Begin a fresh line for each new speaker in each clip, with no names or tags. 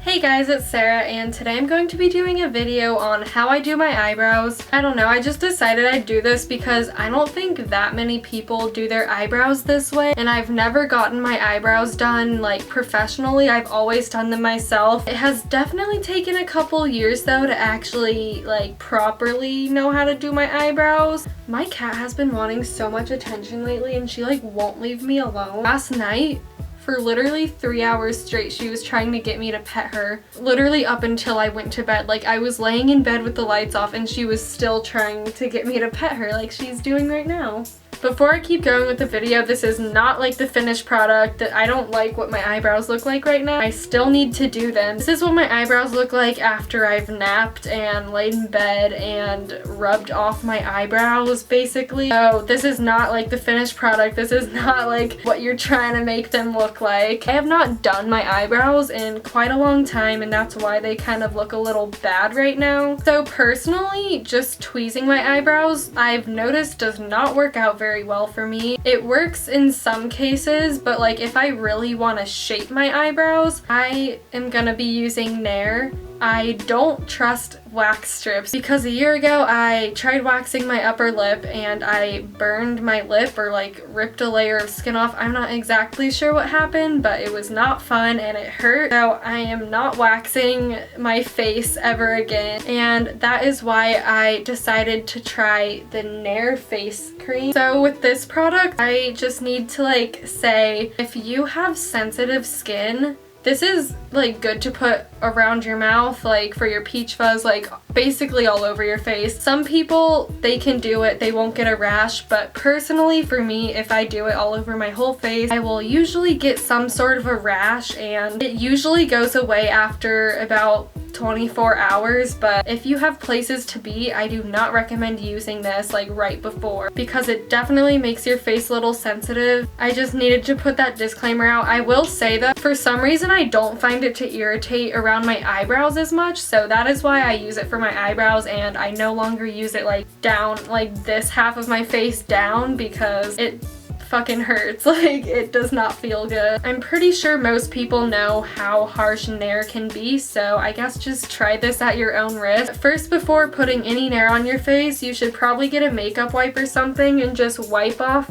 Hey guys, it's Sarah, and today I'm going to be doing a video on how I do my eyebrows. I don't know, I just decided I'd do this because I don't think that many people do their eyebrows this way, and I've never gotten my eyebrows done like professionally. I've always done them myself. It has definitely taken a couple years though to actually like properly know how to do my eyebrows. My cat has been wanting so much attention lately and she like won't leave me alone. Last night, for literally 3 hours straight, she was trying to get me to pet her. Literally up until I went to bed. Like, I was laying in bed with the lights off and she was still trying to get me to pet her like she's doing right now. Before I keep going with the video, this is not like the finished product. I don't like what my eyebrows look like right now. I still need to do them. This is what my eyebrows look like after I've napped and laid in bed and rubbed off my eyebrows, basically. So this is not like the finished product. This is not like what you're trying to make them look like. I have not done my eyebrows in quite a long time, and that's why they kind of look a little bad right now. So personally, just tweezing my eyebrows, I've noticed does not work out very well for me. It works in some cases, but like if I really want to shape my eyebrows, I am gonna be using Nair. I don't trust wax strips because a year ago I tried waxing my upper lip and I burned my lip or like ripped a layer of skin off. I'm not exactly sure what happened, but it was not fun and it hurt. So I am not waxing my face ever again, and that is why I decided to try the Nair face cream. So with this product, I just need to like say, if you have sensitive skin, this is like good to put around your mouth, like for your peach fuzz, like basically all over your face. Some people, they can do it, they won't get a rash, but personally for me, if I do it all over my whole face, I will usually get some sort of a rash, and it usually goes away after about 24 hours, but if you have places to be, I do not recommend using this like right before because it definitely makes your face a little sensitive. I just needed to put that disclaimer out. I will say that for some reason I don't find it to irritate around my eyebrows as much, so that is why I use it for my eyebrows, and I no longer use it like down, like this half of my face down, because it fucking hurts. Like, it does not feel good. I'm pretty sure most people know how harsh Nair can be, so I guess just try this at your own risk. First, before putting any Nair on your face, you should probably get a makeup wipe or something and just wipe off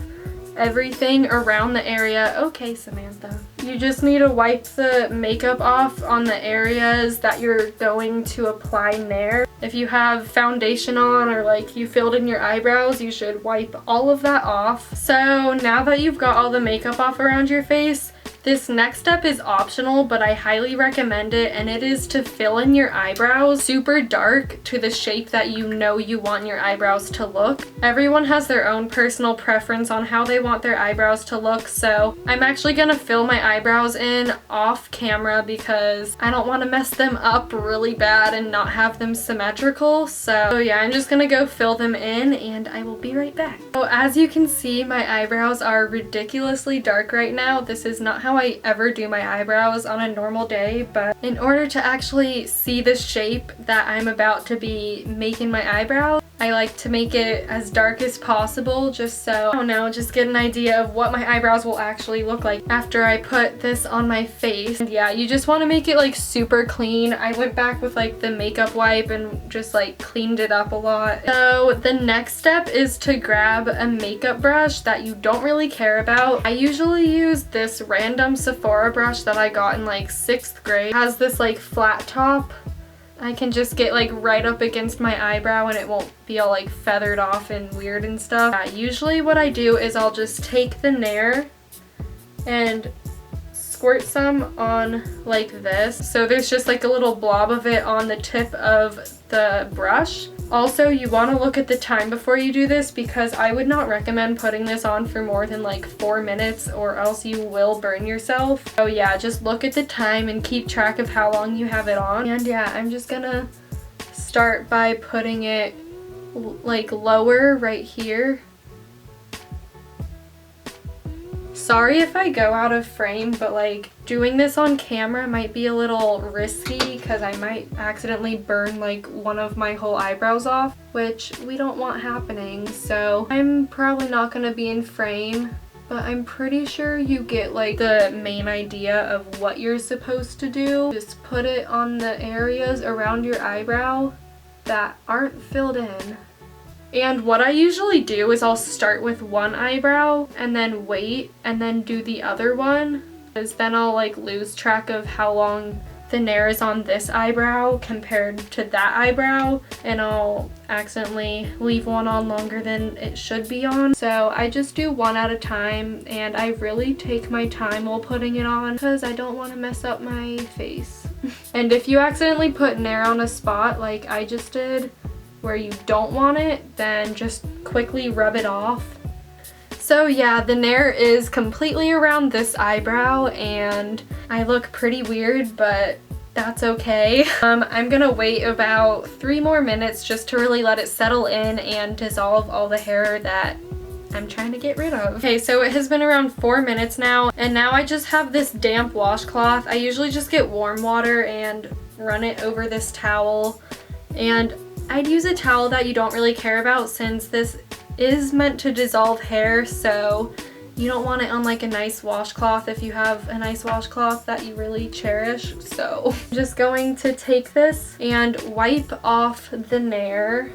everything around the area. Okay, Samantha. You just need to wipe the makeup off on the areas that you're going to apply Nair. If you have foundation on or like you filled in your eyebrows, you should wipe all of that off. So now that you've got all the makeup off around your face, this next step is optional, but I highly recommend it, and it is to fill in your eyebrows super dark to the shape that you know you want your eyebrows to look. Everyone has their own personal preference on how they want their eyebrows to look, so I'm actually gonna fill my eyebrows in off camera because I don't want to mess them up really bad and not have them symmetrical. So yeah, I'm just gonna go fill them in and I will be right back. So as you can see, my eyebrows are ridiculously dark right now. This is not how I ever do my eyebrows on a normal day, but in order to actually see the shape that I'm about to be making my eyebrows, I like to make it as dark as possible just so, I don't know, just get an idea of what my eyebrows will actually look like after I put this on my face. And yeah, you just want to make it like super clean. I went back with like the makeup wipe and just like cleaned it up a lot. So the next step is to grab a makeup brush that you don't really care about. I usually use this random Sephora brush that I got in like 6th grade. It has this like flat top. I can just get like right up against my eyebrow and it won't be all like feathered off and weird and stuff. Usually what I do is I'll just take the Nair and squirt some on like this. So there's just like a little blob of it on the tip of the brush. Also, you want to look at the time before you do this because I would not recommend putting this on for more than like 4 minutes or else you will burn yourself. So yeah, just look at the time and keep track of how long you have it on. And yeah, I'm just gonna start by putting it like lower right here. Sorry if I go out of frame, but like doing this on camera might be a little risky because I might accidentally burn like one of my whole eyebrows off, which we don't want happening. So I'm probably not going to be in frame but I'm pretty sure you get like the main idea of what you're supposed to do. Just put it on the areas around your eyebrow that aren't filled in. And what I usually do is I'll start with one eyebrow and then wait and then do the other one, because then I'll like lose track of how long the Nair is on this eyebrow compared to that eyebrow, and I'll accidentally leave one on longer than it should be on. So I just do one at a time, and I really take my time while putting it on because I don't want to mess up my face. And if you accidentally put Nair on a spot like I just did where you don't want it, then just quickly rub it off. So yeah, the Nair is completely around this eyebrow and I look pretty weird, but that's okay. I'm gonna wait about 3 more minutes just to really let it settle in and dissolve all the hair that I'm trying to get rid of. Okay, so it has been around 4 minutes now, and now I just have this damp washcloth. I usually just get warm water and run it over this towel, and I'd use a towel that you don't really care about since this is meant to dissolve hair, so you don't want it on like a nice washcloth if you have a nice washcloth that you really cherish. So I'm just going to take this and wipe off the Nair.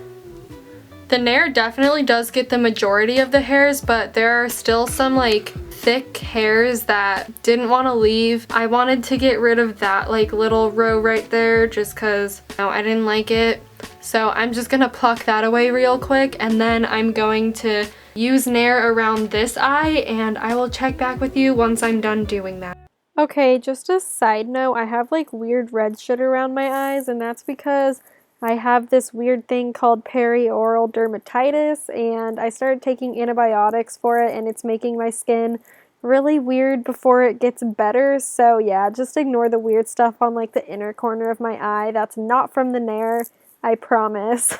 The Nair definitely does get the majority of the hairs, but there are still some like thick hairs that didn't want to leave. I wanted to get rid of that like little row right there just because I didn't like it. So I'm just gonna pluck that away real quick, and then I'm going to use Nair around this eye, and I will check back with you once I'm done doing that. Okay, just a side note, I have like weird red shit around my eyes, and that's because I have this weird thing called perioral dermatitis, and I started taking antibiotics for it, and it's making my skin really weird before it gets better. So yeah, just ignore the weird stuff on like the inner corner of my eye. That's not from the Nair, I promise.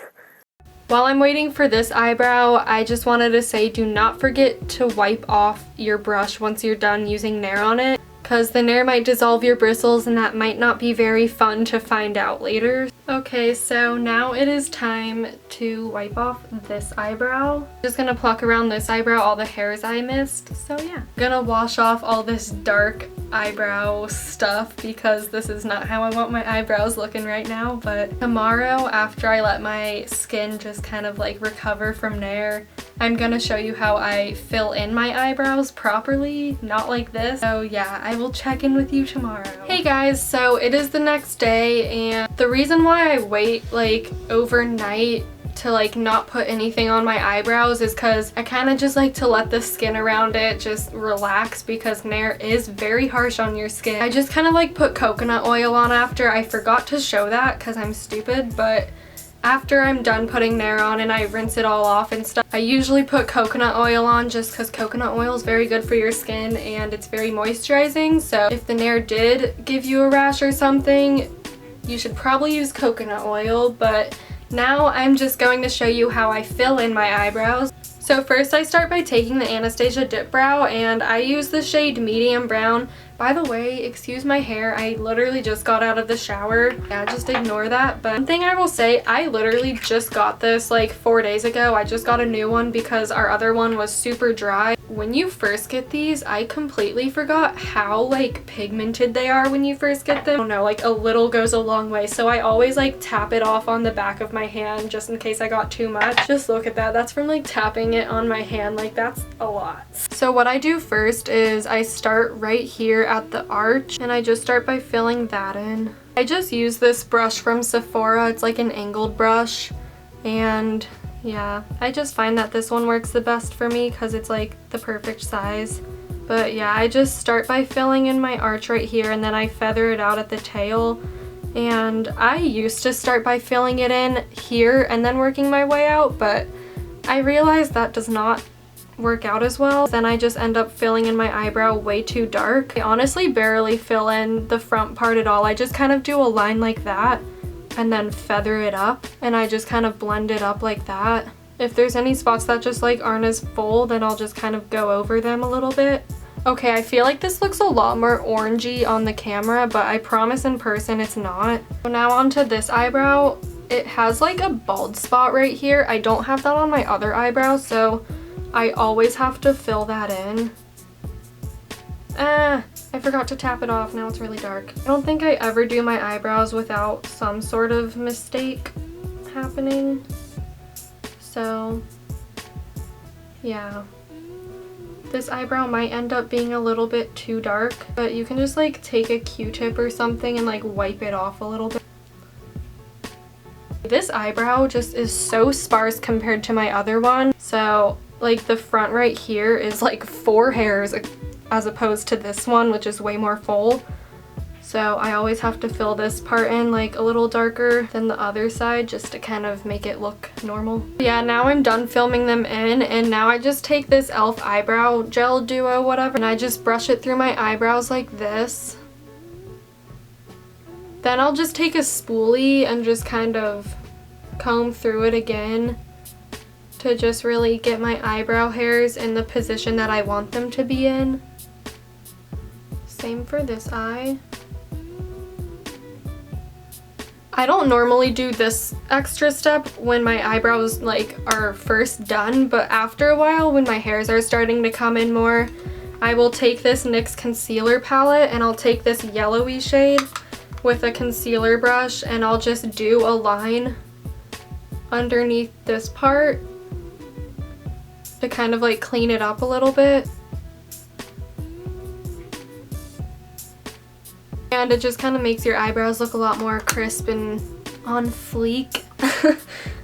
While I'm waiting for this eyebrow, I just wanted to say do not forget to wipe off your brush once you're done using Nair on it, because the Nair might dissolve your bristles and that might not be very fun to find out later. Okay, so now it is time to wipe off this eyebrow. I'm just gonna pluck around this eyebrow all the hairs I missed. So yeah, I'm gonna wash off all this dark eyebrow stuff because this is not how I want my eyebrows looking right now. But tomorrow, after I let my skin just kind of like recover from Nair, I'm gonna show you how I fill in my eyebrows properly, not like this. So yeah, I will check in with you tomorrow. Hey guys, so it is the next day, and the reason why I wait like overnight to like not put anything on my eyebrows is because I kind of just like to let the skin around it just relax, because Nair is very harsh on your skin. I just kind of like put coconut oil on after. I forgot to show that because I'm stupid, but after I'm done putting Nair on and I rinse it all off and stuff, I usually put coconut oil on just because coconut oil is very good for your skin and it's very moisturizing. So if the Nair did give you a rash or something, you should probably use coconut oil. But now I'm just going to show you how I fill in my eyebrows. So first I start by taking the Anastasia Dip Brow, and I use the shade Medium Brown. By the way, excuse my hair, I literally just got out of the shower. Yeah, just ignore that. But one thing I will say, I literally just got this like 4 days ago. I just got a new one because our other one was super dry. When you first get these, I completely forgot how like pigmented they are when you first get them. I don't know, like a little goes a long way. So I always like tap it off on the back of my hand just in case I got too much. Just look at that. That's from like tapping it on my hand. Like that's a lot. So what I do first is I start right here at the arch, and I just start by filling that in. I just use this brush from Sephora. It's like an angled brush, and yeah, I just find that this one works the best for me because it's like the perfect size. But yeah, I just start by filling in my arch right here, and then I feather it out at the tail. And I used to start by filling it in here and then working my way out, but I realized that does not work out as well. Then I just end up filling in my eyebrow way too dark. I honestly barely fill in the front part at all. I just kind of do a line like that and then feather it up, and I just kind of blend it up like that. If there's any spots that just like aren't as full, then I'll just kind of go over them a little bit. Okay, I feel like this looks a lot more orangey on the camera, but I promise in person it's not. So now onto this eyebrow. It has like a bald spot right here. I don't have that on my other eyebrow, so I always have to fill that in. I forgot to tap it off. Now it's really dark. I don't think I ever do my eyebrows without some sort of mistake happening. So, yeah. This eyebrow might end up being a little bit too dark, but you can just like take a Q-tip or something and like wipe it off a little bit. This eyebrow just is so sparse compared to my other one. So like the front right here is like 4 hairs as opposed to this one, which is way more full. So I always have to fill this part in like a little darker than the other side just to kind of make it look normal. Yeah, now I'm done filming them in, and now I just take this e.l.f. eyebrow gel duo whatever and I just brush it through my eyebrows like this. Then I'll just take a spoolie and just kind of comb through it again to just really get my eyebrow hairs in the position that I want them to be in. Same for this eye. I don't normally do this extra step when my eyebrows like are first done, but after a while when my hairs are starting to come in more, I will take this NYX concealer palette and I'll take this yellowy shade with a concealer brush and I'll just do a line underneath this part to kind of like clean it up a little bit. And it just kind of makes your eyebrows look a lot more crisp and on fleek.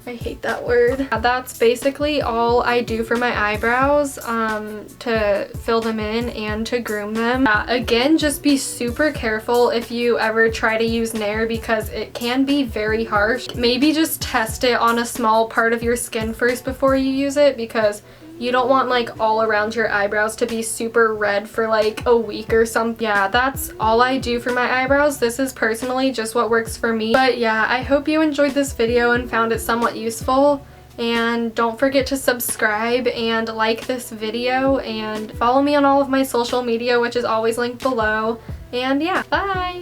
I hate that word. That's basically all I do for my eyebrows to fill them in and to groom them. Again, just be super careful if you ever try to use Nair because it can be very harsh. Maybe just test it on a small part of your skin first before you use it because you don't want like all around your eyebrows to be super red for like a week or something. Yeah, that's all I do for my eyebrows. This is personally just what works for me. But yeah, I hope you enjoyed this video and found it somewhat useful. And don't forget to subscribe and like this video and follow me on all of my social media, which is always linked below. And yeah, bye!